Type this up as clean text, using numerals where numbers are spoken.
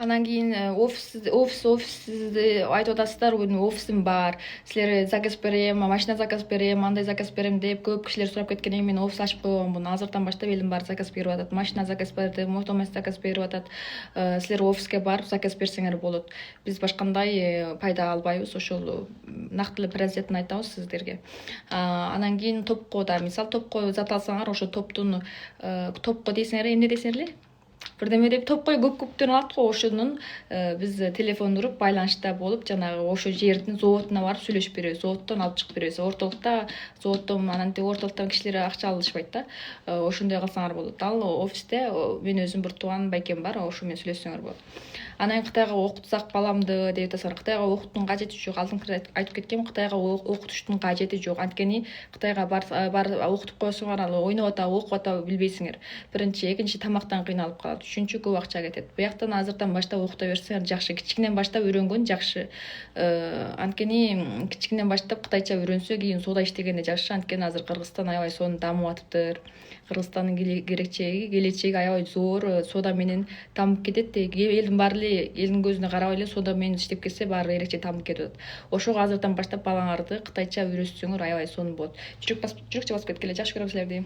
Анан кийин офис айтып атасыздар, бүгүн офисим бар. Силер заказ берем, машина заказ берем, андай заказ берем деп көп кишилер сурап кеткен эми мен офис ачып койгонмун. Азырдан баштап элим баары заказ берип атат. Машина заказ берди, мотомас заказ берип атат. Силер офиске барып заказ берсеңер болот. Биз башкандай пайда албайбыз, ошол нактылуу приоритетин айтабыз сиздерге. Анан кийин топко да, мисалы топко зат алсаңар, ошо топтун топко дейсиңер, эмне дейсиңер эле? Бирдеме деп топко көптөн алат го, ошонун биз телефон уруп байланышта болуп, жанагы ошо жердин заводуна барып сүйлөшүп беребиз, заводдон алып чыгып беребиз. Ортолукта заводдон анан ортолуктан кишилер акча алышпайт да. Ошондой кылсаңар болот. Ал офисте мен өзүм бир тууган байкем бар, ошо менен сүйлөшсөңөр болот. Анан Кытайга окутсак баламды деп атасыңар. Кытайга окутуштун кажети жок. Алдыңкы айтып кеткенмин, Кытайга окутуштун кажети жок. Анткени Кытайга бар окутуп койсоңор, ал ойноп атабы, окуп атабы билбейсиңер. Биринчи, экинчи тамактан кыйналып калат. Үчүнчү көп акча кетет. Буяктан азырдан баштап окута берсеңер жакшы. Кичинен баштап үйрөнгөн жакшы. Анткени кичинен баштап кытайча үйрөнсө, кийин соода иштегенде жакшы. Анткени азыр Кыргызстан аябай сонун дамып атыптыр. Кыргызстандын келечеги аябай зор, соода менен дамып кетет. Элдин баары эле элдин көзүнө карабай эле соода менен иштеп кетсе, баары эрекче дамып кетип атат. Ошого азырдан баштап балаңарды кытайча үйрөтсөңөр аябай сонун болот. Жүрөкчө басып кеткиле, жакшы көрөм силерди.